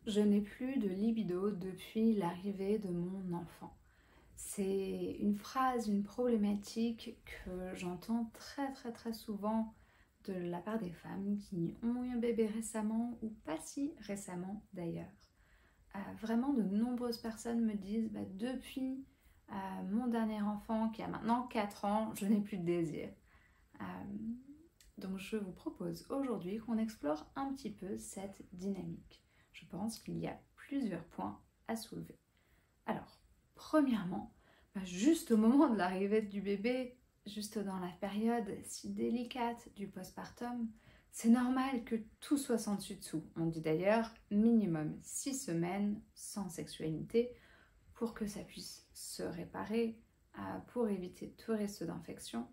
Je n'ai plus de libido depuis l'arrivée de mon enfant. C'est une phrase, une problématique que j'entends très souvent de la part des femmes qui ont eu un bébé récemment ou pas si récemment d'ailleurs. Vraiment de nombreuses personnes me disent depuis mon dernier enfant qui a maintenant 4 ans, je n'ai plus de désir. Euh, donc je vous propose aujourd'hui qu'on explore un petit peu cette dynamique. Je pense qu'il y a plusieurs points à soulever. Alors, premièrement, juste au moment de l'arrivée du bébé, juste dans la période si délicate du postpartum, c'est normal que tout soit sans dessus-dessous. On dit d'ailleurs minimum 6 semaines sans sexualité pour que ça puisse se réparer, pour éviter tout risque d'infection.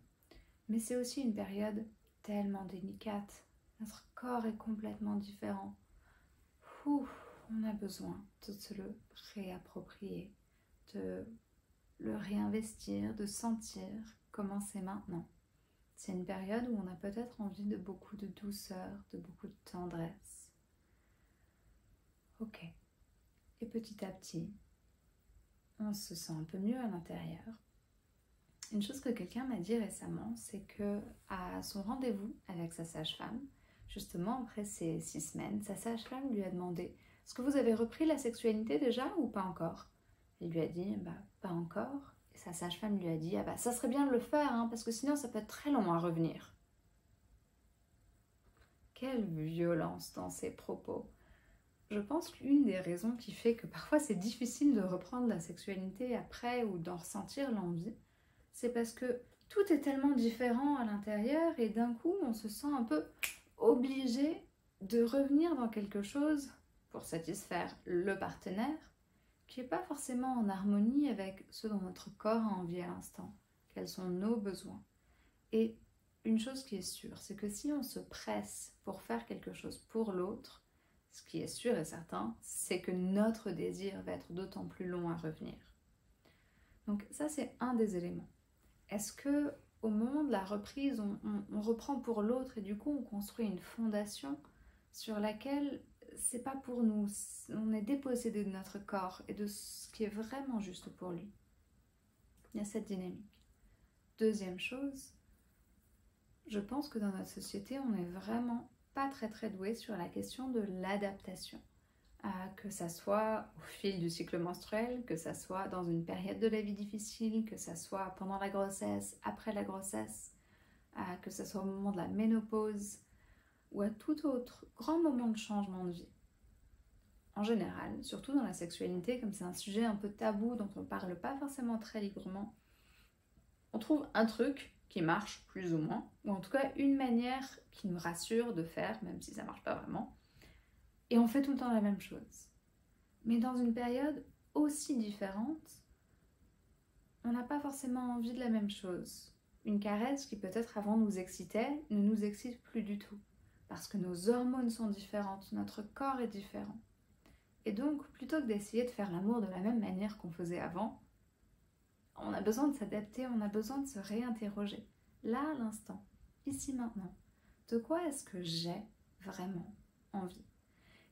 Mais c'est aussi une période tellement délicate. Notre corps est complètement différent. On a besoin de se le réapproprier, de le réinvestir, de sentir comment c'est maintenant. C'est une période où on a peut-être envie de beaucoup de douceur, de beaucoup de tendresse. Ok. Et petit à petit, on se sent un peu mieux à l'intérieur. Une chose que quelqu'un m'a dit récemment, c'est que à son rendez-vous avec sa sage-femme, justement après ces 6 semaines, sa sage-femme lui a demandé: est-ce que vous avez repris la sexualité déjà ou pas encore? Il lui a dit pas encore. Et sa sage-femme lui a dit ça serait bien de le faire parce que sinon ça peut être très long à revenir. Quelle violence dans ses propos. Je pense qu'une des raisons qui fait que parfois c'est difficile de reprendre la sexualité après ou d'en ressentir l'envie, c'est parce que tout est tellement différent à l'intérieur et d'un coup on se sent un peu obligé de revenir dans quelque chose pour satisfaire le partenaire qui n'est pas forcément en harmonie avec ce dont notre corps a envie à l'instant, quels sont nos besoins. Et une chose qui est sûre, c'est que si on se presse pour faire quelque chose pour l'autre, ce qui est sûr et certain, c'est que notre désir va être d'autant plus long à revenir. Donc ça, c'est un des éléments. Est-ce que au moment de la reprise, on reprend pour l'autre et du coup on construit une fondation sur laquelle c'est pas pour nous, on est dépossédé de notre corps et de ce qui est vraiment juste pour lui. Il y a cette dynamique. Deuxième chose, je pense que dans notre société, on n'est vraiment pas très doué sur la question de l'adaptation. Que ça soit au fil du cycle menstruel, que ça soit dans une période de la vie difficile, que ça soit pendant la grossesse, après la grossesse, que ça soit au moment de la ménopause ou à tout autre grand moment de changement de vie. En général, surtout dans la sexualité, comme c'est un sujet un peu tabou dont on ne parle pas forcément très librement, on trouve un truc qui marche plus ou moins, ou en tout cas une manière qui nous rassure de faire, même si ça ne marche pas vraiment, et on fait tout le temps la même chose. Mais dans une période aussi différente, on n'a pas forcément envie de la même chose. Une caresse qui peut-être avant nous excitait, ne nous excite plus du tout. Parce que nos hormones sont différentes, notre corps est différent. Et donc, plutôt que d'essayer de faire l'amour de la même manière qu'on faisait avant, on a besoin de s'adapter, on a besoin de se réinterroger. Là, à l'instant, ici, maintenant, de quoi est-ce que j'ai vraiment envie?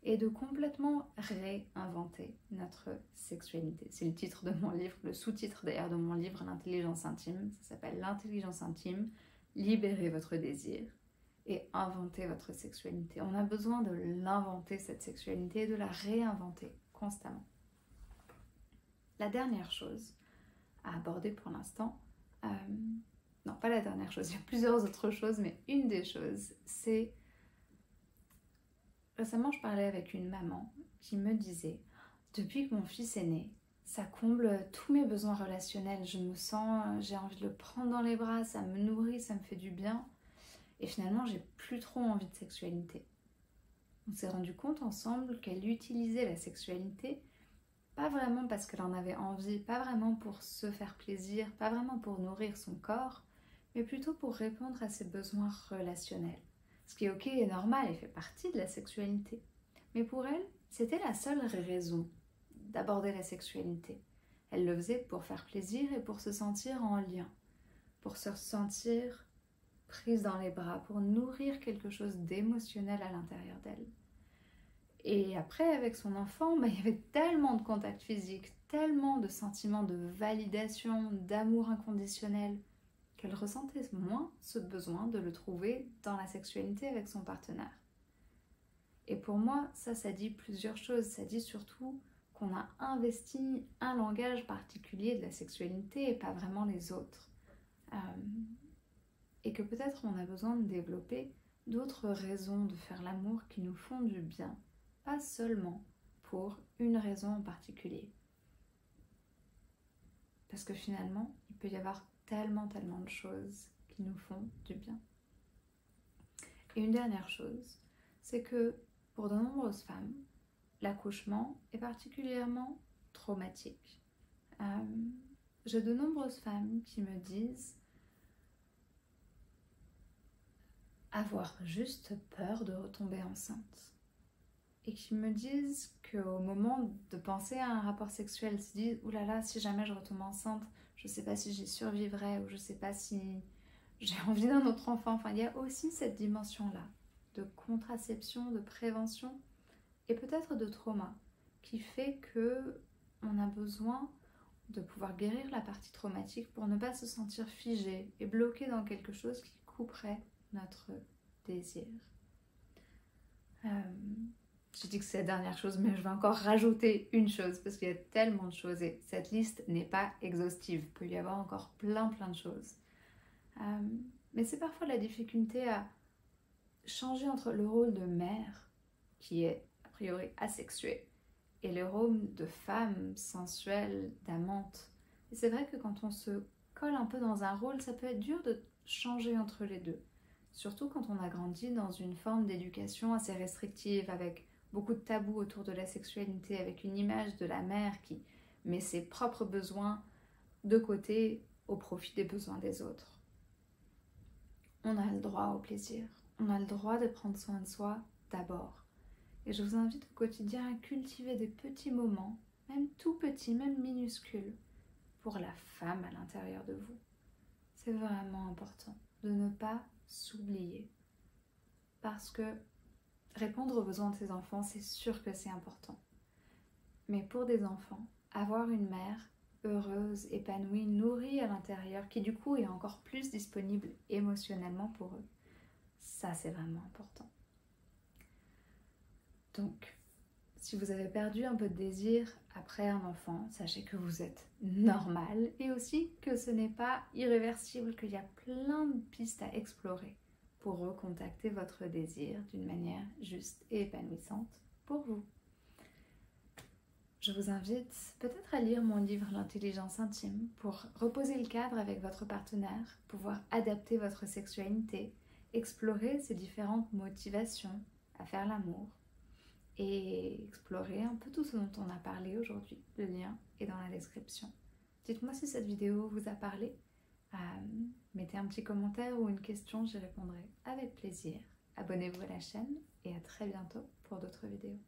Et de complètement réinventer notre sexualité. C'est le titre de mon livre, le sous-titre d'ailleurs de mon livre, L'intelligence intime. Ça s'appelle L'intelligence intime, libérez votre désir et inventez votre sexualité. On a besoin de l'inventer, cette sexualité, et de la réinventer constamment. La dernière chose à aborder pour l'instant, non pas la dernière chose, il y a plusieurs autres choses, mais une des choses, c'est récemment, je parlais avec une maman qui me disait: depuis que mon fils est né, ça comble tous mes besoins relationnels. Je me sens, j'ai envie de le prendre dans les bras, ça me nourrit, ça me fait du bien. Et finalement, j'ai plus trop envie de sexualité. On s'est rendu compte ensemble qu'elle utilisait la sexualité, pas vraiment parce qu'elle en avait envie, pas vraiment pour se faire plaisir, pas vraiment pour nourrir son corps, mais plutôt pour répondre à ses besoins relationnels. Ce qui est ok et normal et fait partie de la sexualité. Mais pour elle, c'était la seule raison d'aborder la sexualité. Elle le faisait pour faire plaisir et pour se sentir en lien, pour se sentir prise dans les bras, pour nourrir quelque chose d'émotionnel à l'intérieur d'elle. Et après, avec son enfant, il y avait tellement de contacts physiques, tellement de sentiments de validation, d'amour inconditionnel, qu'elle ressentait moins ce besoin de le trouver dans la sexualité avec son partenaire. Et pour moi, ça dit plusieurs choses. Ça dit surtout qu'on a investi un langage particulier de la sexualité et pas vraiment les autres. Et que peut-être on a besoin de développer d'autres raisons de faire l'amour qui nous font du bien, pas seulement pour une raison en particulier. Parce que finalement, il peut y avoir tellement de choses qui nous font du bien. Et une dernière chose, c'est que pour de nombreuses femmes, l'accouchement est particulièrement traumatique. J'ai de nombreuses femmes qui me disent avoir juste peur de retomber enceinte. Et qui me disent qu'au moment de penser à un rapport sexuel, se disent « Ouh là là, si jamais je retombe enceinte, je ne sais pas si j'y survivrai ou je ne sais pas si j'ai envie d'un autre enfant. » Enfin, il y a aussi cette dimension-là de contraception, de prévention et peut-être de trauma qui fait qu'on a besoin de pouvoir guérir la partie traumatique pour ne pas se sentir figé et bloqué dans quelque chose qui couperait notre désir. Je dis que c'est la dernière chose, mais je vais encore rajouter une chose parce qu'il y a tellement de choses et cette liste n'est pas exhaustive. Il peut y avoir encore plein de choses. Mais c'est parfois la difficulté à changer entre le rôle de mère, qui est a priori asexué, et le rôle de femme sensuelle, d'amante. Et c'est vrai que quand on se colle un peu dans un rôle, ça peut être dur de changer entre les deux. Surtout quand on a grandi dans une forme d'éducation assez restrictive, avec beaucoup de tabous autour de la sexualité, avec une image de la mère qui met ses propres besoins de côté au profit des besoins des autres. On a le droit au plaisir, on a le droit de prendre soin de soi d'abord. Et je vous invite au quotidien à cultiver des petits moments, même tout petits, même minuscules, pour la femme à l'intérieur de vous. C'est vraiment important de ne pas s'oublier. Parce que répondre aux besoins de ses enfants, c'est sûr que c'est important. Mais pour des enfants, avoir une mère heureuse, épanouie, nourrie à l'intérieur, qui du coup est encore plus disponible émotionnellement pour eux, ça c'est vraiment important. Donc, si vous avez perdu un peu de désir après un enfant, sachez que vous êtes normal et aussi que ce n'est pas irréversible, qu'il y a plein de pistes à explorer pour recontacter votre désir d'une manière juste et épanouissante pour vous. Je vous invite peut-être à lire mon livre L'intelligence intime pour reposer le cadre avec votre partenaire, pouvoir adapter votre sexualité, explorer ces différentes motivations à faire l'amour et explorer un peu tout ce dont on a parlé aujourd'hui. Le lien est dans la description. Dites-moi si cette vidéo vous a parlé. Mettez un petit commentaire ou une question, j'y répondrai avec plaisir. Abonnez-vous à la chaîne et à très bientôt pour d'autres vidéos.